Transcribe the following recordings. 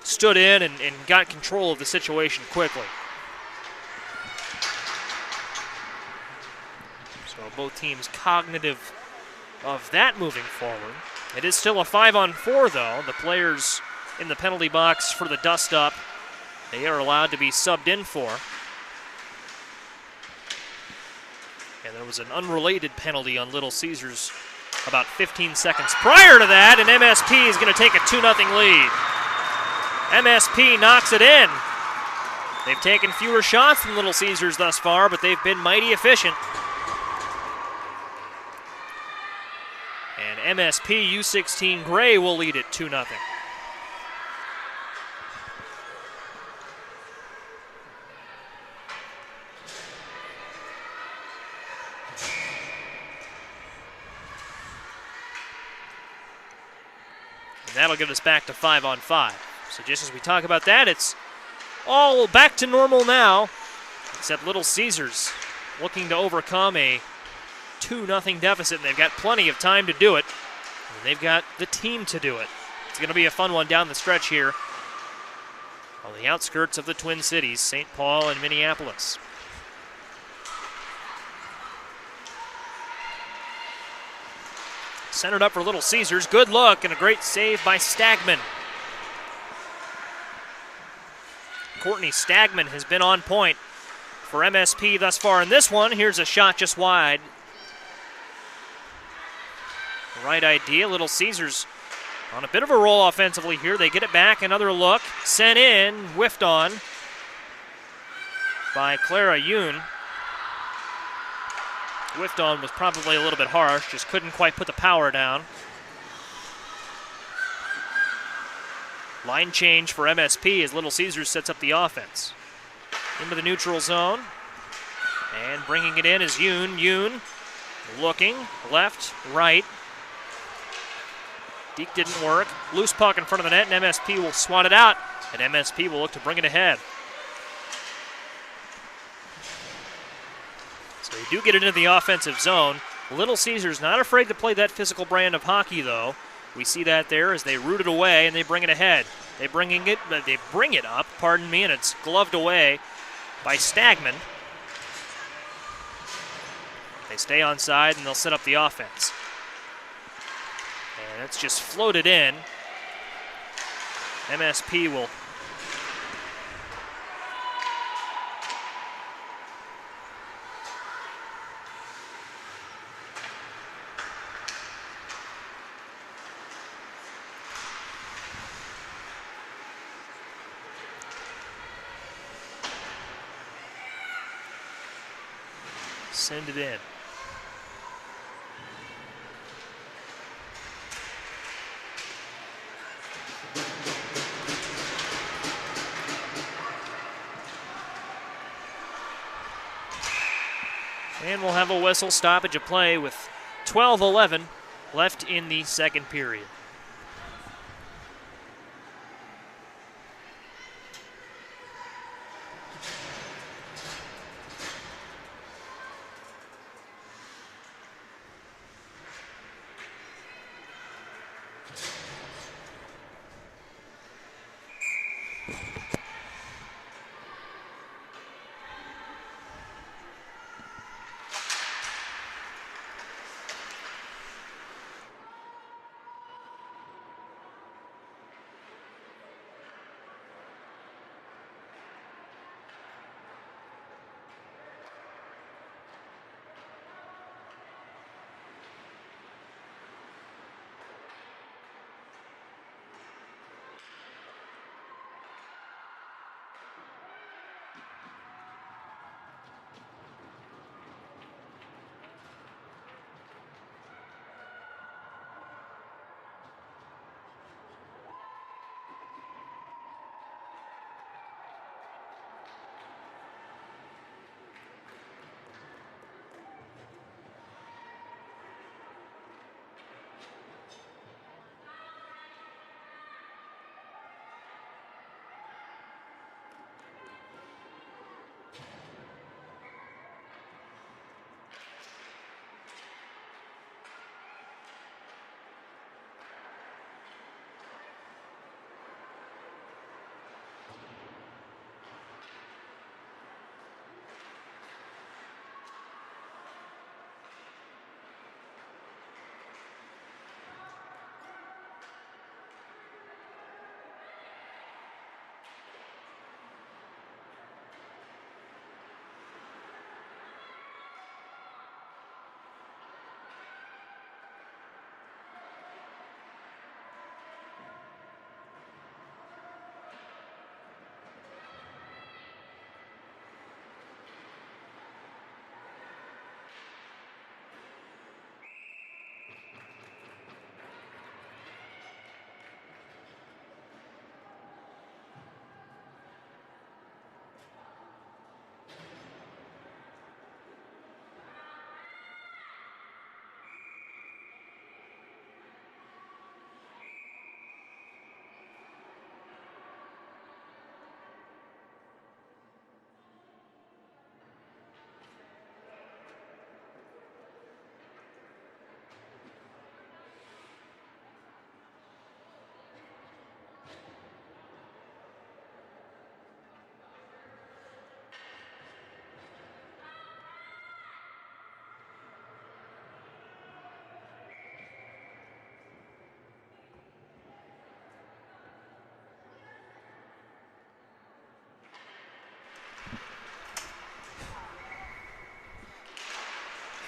stood in and got control of the situation quickly. So both teams cognitive of that moving forward. It is still a 5-on-4 though. The players in the penalty box for the dust-up, they are allowed to be subbed in for. And there was an unrelated penalty on Little Caesars about 15 seconds prior to that, and MSP is going to take a 2-0 lead. MSP knocks it in. They've taken fewer shots than Little Caesars thus far, but they've been mighty efficient. And MSP U16 Grey will lead it 2-0. And that'll get us back to 5-on-5. So just as we talk about that, it's all back to normal now, except Little Caesars looking to overcome a 2-0 deficit, and they've got plenty of time to do it. And they've got the team to do it. It's going to be a fun one down the stretch here on the outskirts of the Twin Cities, St. Paul and Minneapolis. Centered up for Little Caesars. Good look and a great save by Stagman. Courtney Stagman has been on point for MSP thus far in this one. Here's a shot just wide. Right idea. Little Caesars on a bit of a roll offensively here. They get it back. Another look. Sent in. Whiffed on by Clara Yoon. Whiffed on was probably a little bit harsh. Just couldn't quite put the power down. Line change for MSP as Little Caesars sets up the offense. Into the neutral zone. And bringing it in is Yoon. Yoon looking left, right. Deke didn't work. Loose puck in front of the net, and MSP will swat it out. And MSP will look to bring it ahead. So they do get it into the offensive zone. Little Caesars not afraid to play that physical brand of hockey, though. We see that there as they root it away and they bring it ahead. They bring it up, and it's gloved away by Stagman. They stay onside and they'll set up the offense. And it's just floated in. MSP will send it in. And we'll have a whistle stoppage of play with 12:11 left in the second period.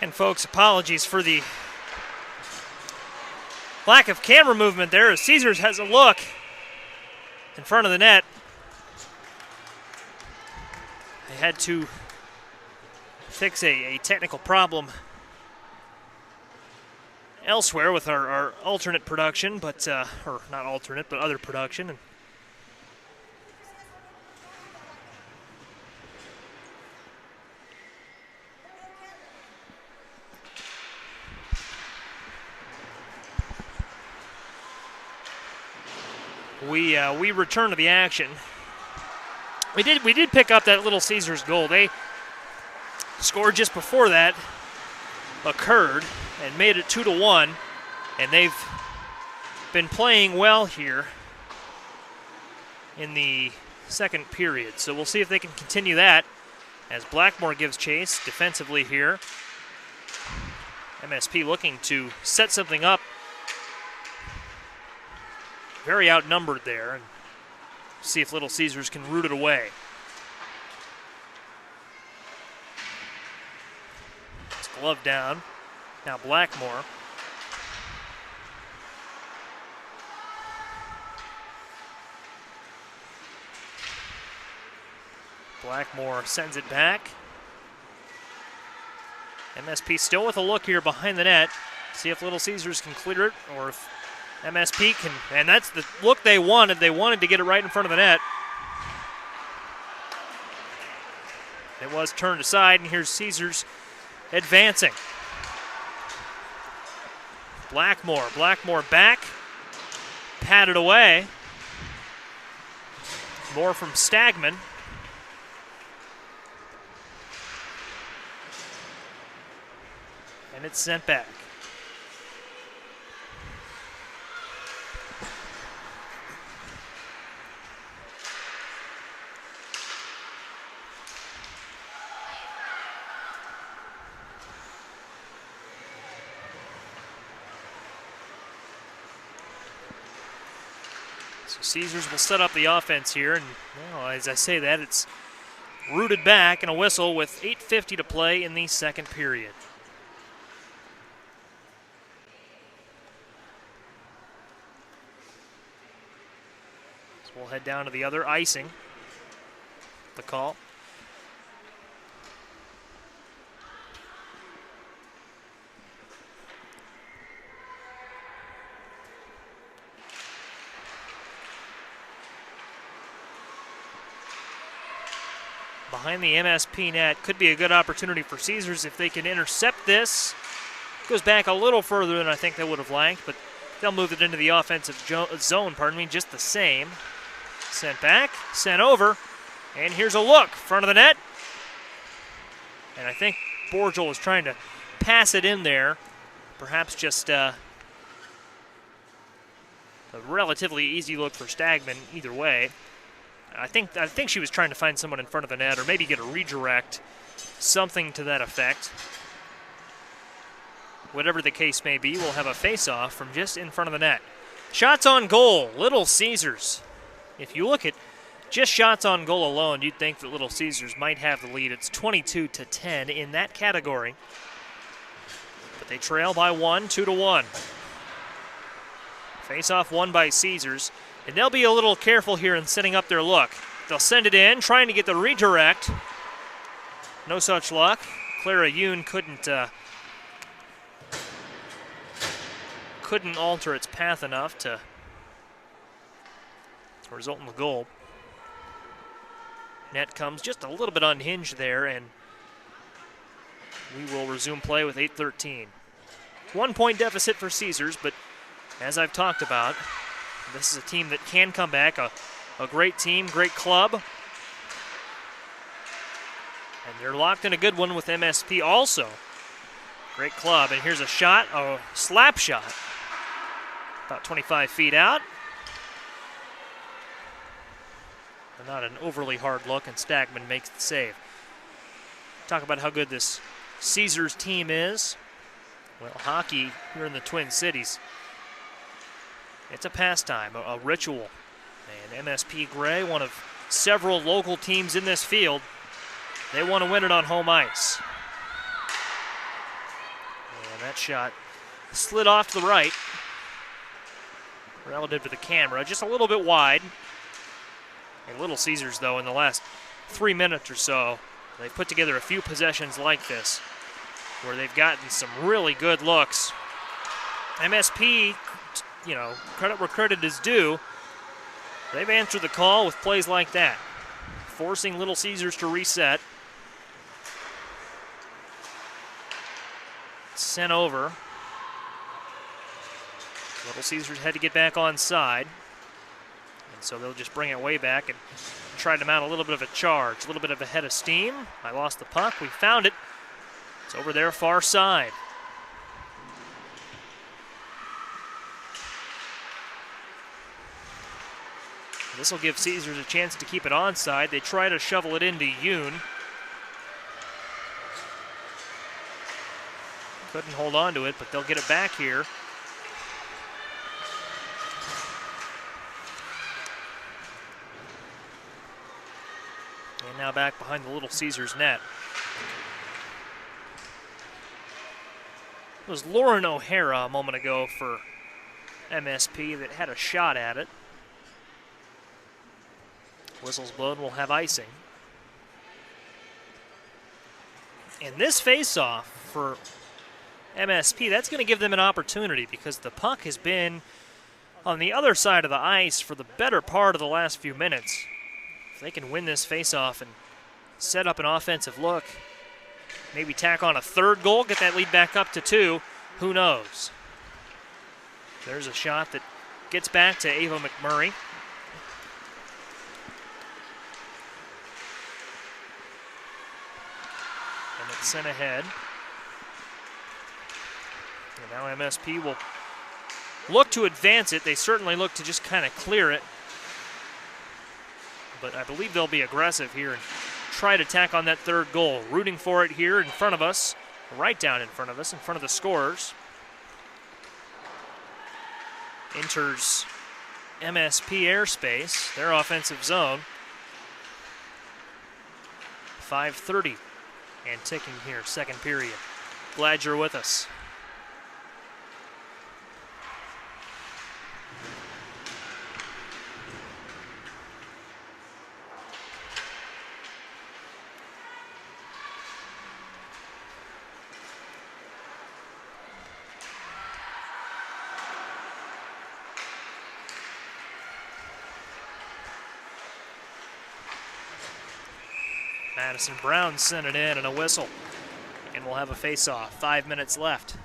And folks, apologies for the lack of camera movement there as Caesars has a look in front of the net. They had to fix a technical problem elsewhere with our alternate production, but or not alternate, but other production. And we return to the action. We did pick up that Little Caesars goal. They scored just before that occurred and made it 2-1, and they've been playing well here in the second period. So we'll see if they can continue that as Blackmore gives chase defensively here. MSP looking to set something up. Very outnumbered there, and see if Little Caesars can root it away. It's glove down. Now Blackmore. Blackmore sends it back. MSP still with a look here behind the net. See if Little Caesars can clear it, or if MSP can, and that's the look they wanted. They wanted to get it right in front of the net. It was turned aside, and here's Caesars advancing. Blackmore back, patted away. More from Stagman. And it's sent back. So Caesars will set up the offense here, and well, as I say that, it's rooted back and a whistle with 8:50 to play in the second period. So we'll head down to the other icing. The call. Behind the MSP net could be a good opportunity for Caesars if they can intercept this. Goes back a little further than I think they would have liked, but they'll move it into the offensive zone, just the same. Sent back, sent over, and here's a look, front of the net. And I think Borgel was trying to pass it in there. Perhaps just a relatively easy look for Stagman either way. I think she was trying to find someone in front of the net or maybe get a redirect, something to that effect. Whatever the case may be, we'll have a face-off from just in front of the net. Shots on goal, Little Caesars. If you look at just shots on goal alone, you'd think that Little Caesars might have the lead. It's 22-10 in that category. But they trail by 1, 2-1. Face-off won by Caesars. And they'll be a little careful here in setting up their look. They'll send it in, trying to get the redirect. No such luck. Clara Yoon couldn't alter its path enough to result in the goal. Net comes just a little bit unhinged there, and we will resume play with 8:13. 1 point deficit for Caesars, but as I've talked about, this is a team that can come back, a great team, great club. And they're locked in a good one with MSP also. Great club, and here's a shot, a slap shot. About 25 feet out. But not an overly hard look, and Stagman makes the save. Talk about how good this Caesars team is. Well, hockey here in the Twin Cities, it's a pastime, a ritual. And MSP Grey, one of several local teams in this field, they want to win it on home ice. that shot slid off to the right relative to the camera, just a little bit wide. And Little Caesars, though, in the last 3 minutes or so, they've put together a few possessions like this where they've gotten some really good looks. MSP, you know, credit where credit is due. They've answered the call with plays like that, forcing Little Caesars to reset. Sent over. Little Caesars had to get back on side. And so they'll just bring it way back and try to mount a little bit of a charge, a little bit of a head of steam. I lost the puck. We found it. It's over there far side. This will give Caesars a chance to keep it onside. They try to shovel it into Yoon. Couldn't hold on to it, but they'll get it back here. And now back behind the Little Caesars net. It was Lauren O'Hara a moment ago for MSP that had a shot at it. Whistle's blown, will have icing. And this face-off for MSP, that's going to give them an opportunity because the puck has been on the other side of the ice for the better part of the last few minutes. If they can win this face-off and set up an offensive look, maybe tack on a third goal, get that lead back up to 2, who knows? There's a shot that gets back to Ava McMurray. And it's sent ahead. And now MSP will look to advance it. They certainly look to just kind of clear it. But I believe they'll be aggressive here and try to tack on that third goal. Rooting for it here in front of us, right down in front of us, in front of the scorers. Enters MSP airspace, their offensive zone. 5:30 and ticking here, second period. Glad you're with us. Madison Brown sent it in and a whistle. And we'll have a face-off. 5 minutes left.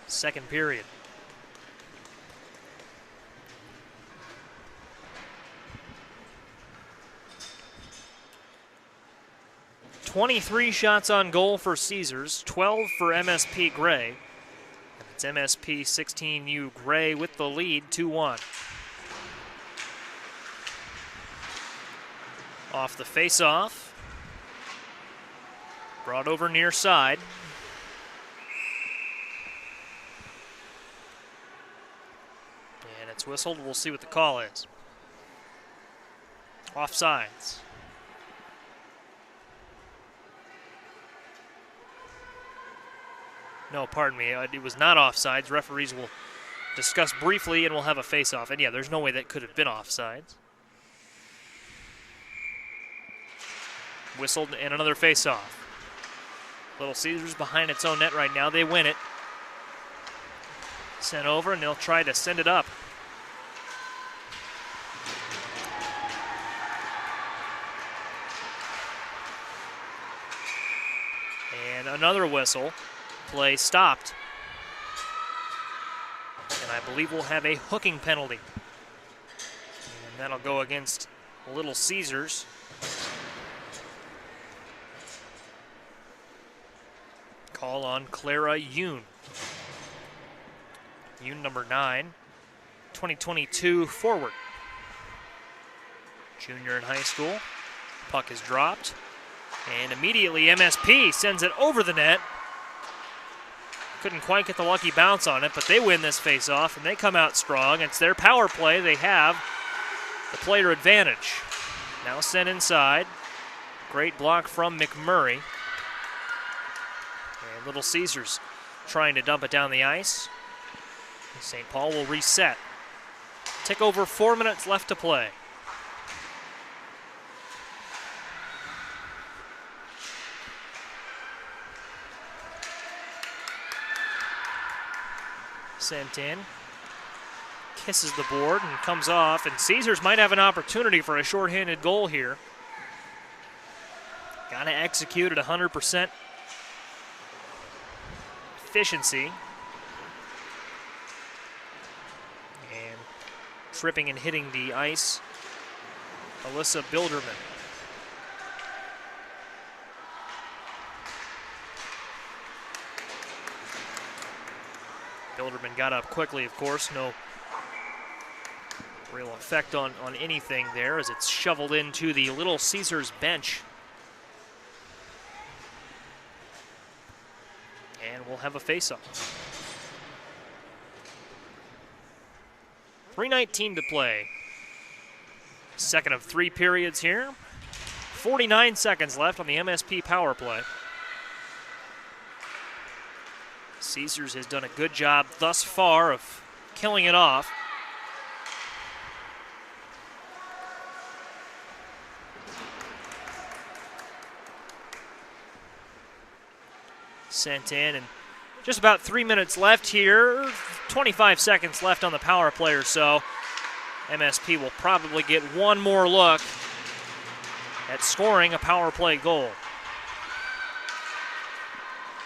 Second period. "23 shots on goal for Caesars, 12 for MSP Grey. It's MSP 16U Grey with the lead, 2-1. Off the face-off. Brought over near side. And it's whistled. We'll see what the call is. Offsides. No, pardon me. It was not offsides. Referees will discuss briefly and we'll have a face-off. And yeah, there's no way that could have been offsides. Whistled and another face-off. Little Caesars behind its own net right now. They win it. Sent over and they'll try to send it up. And another whistle. Play stopped. And I believe we'll have a hooking penalty. And that'll go against Little Caesars. Call on Clara Yoon. Yoon, number 9, 2022 forward. Junior in high school. Puck is dropped. And immediately MSP sends it over the net. Couldn't quite get the lucky bounce on it, but they win this face-off and they come out strong. It's their power play. They have the player advantage. Now sent inside. Great block from McMurray. And And Little Caesars trying to dump it down the ice. St. Paul will reset. Tick over 4 minutes left to play. Sent in. Kisses the board and comes off, and Caesars might have an opportunity for a shorthanded goal here. Got to execute at 100% efficiency. And tripping and hitting the ice, Alyssa Bilderman. Bilderman got up quickly, of course. No real effect on anything there as it's shoveled into the Little Caesars bench. And we'll have a face-off. 3:19 to play. Second of 3 periods here. 49 seconds left on the MSP power play. Caesars has done a good job thus far of killing it off. Sent in, and just about 3 minutes left here. 25 seconds left on the power play or so. MSP will probably get one more look at scoring a power play goal.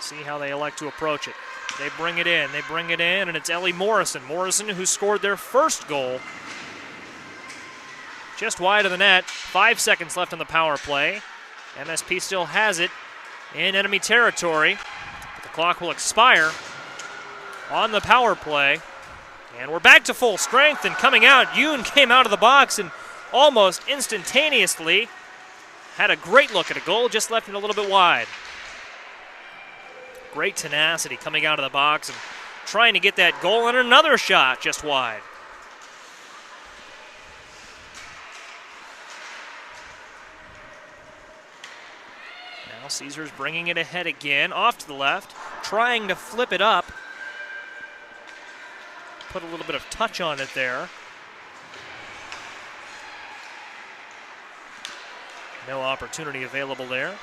See how they elect to approach it. They bring it in, and it's Ellie Morrison. Morrison, who scored their first goal. Just wide of the net. 5 seconds left on the power play. MSP still has it in enemy territory. But the clock will expire on the power play. And we're back to full strength, and coming out, Yoon came out of the box and almost instantaneously had a great look at a goal, just left it a little bit wide. Great tenacity coming out of the box and trying to get that goal, and another shot just wide. Now Caesars bringing it ahead again, off to the left, trying to flip it up. Put a little bit of touch on it there. No opportunity available there.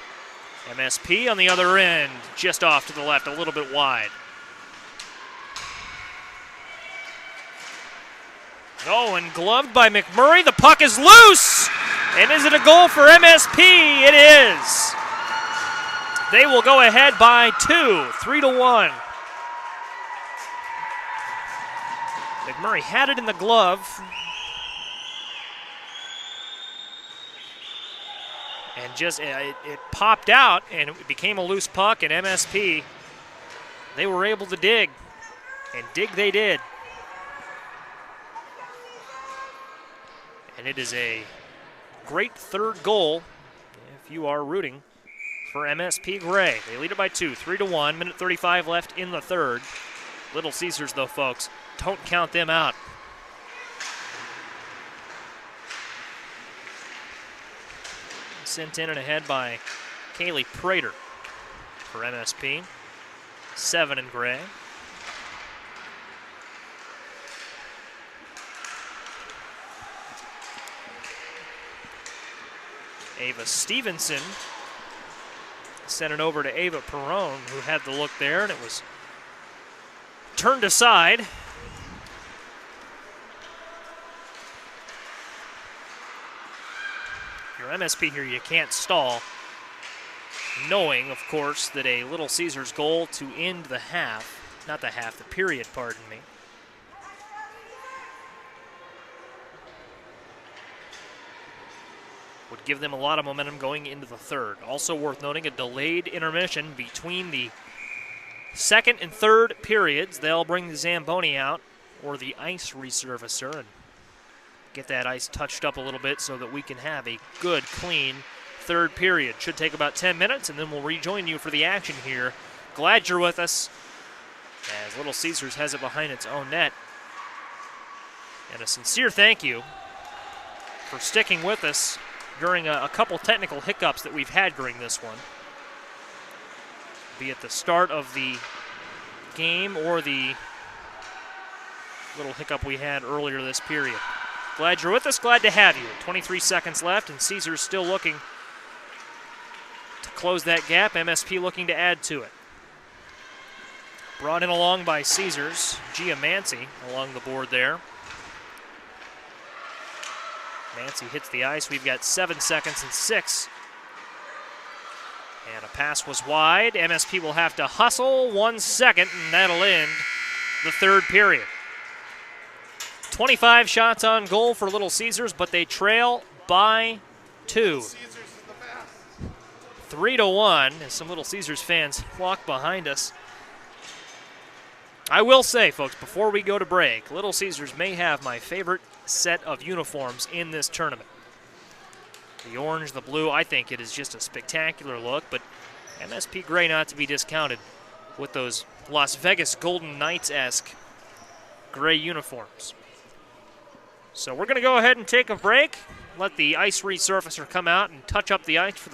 MSP on the other end, just off to the left, a little bit wide. Oh, and gloved by McMurray. The puck is loose! And is it a goal for MSP? It is. They will go ahead by 2, 3-1. McMurray had it in the glove. And just, it popped out, and it became a loose puck, and MSP, they were able to dig. And dig they did. And it is a great third goal if you are rooting for MSP Grey. They lead it by 2, 3-1, minute 35 left in the third. Little Caesars, though, folks, don't count them out. Sent in and ahead by Kaylee Prater for MSP. 7 in gray. Ava Stevenson sent it over to Ava Perrone, who had the look there, and it was turned aside. Your MSP here, you can't stall, knowing, of course, that a Little Caesars goal to end the half, not the half, the period, pardon me, would give them a lot of momentum going into the third. Also worth noting, a delayed intermission between the second and third periods. They'll bring the Zamboni out, or the ice resurfacer, and get that ice touched up a little bit so that we can have a good, clean third period. Should take about 10 minutes, and then we'll rejoin you for the action here. Glad you're with us, as Little Caesars has it behind its own net. And a sincere thank you for sticking with us during a couple technical hiccups that we've had during this one. be at the start of the game or the little hiccup we had earlier this period. Glad you're with us. Glad to have you. 23 seconds left, and Caesars still looking to close that gap. MSP looking to add to it. Brought in along by Caesars. Gia Mancy along the board there. Mancy hits the ice. We've got 7 seconds and 6. And a pass was wide. MSP will have to hustle 1 second, and that'll end the third period. 25 shots on goal for Little Caesars, but they trail by 2. 3-1 as some Little Caesars fans walk behind us. I will say, folks, before we go to break, Little Caesars may have my favorite set of uniforms in this tournament. The orange, the blue, I think it is just a spectacular look, but MSP Grey not to be discounted with those Las Vegas Golden Knights-esque gray uniforms. So we're going to go ahead and take a break, let the ice resurfacer come out and touch up the ice for the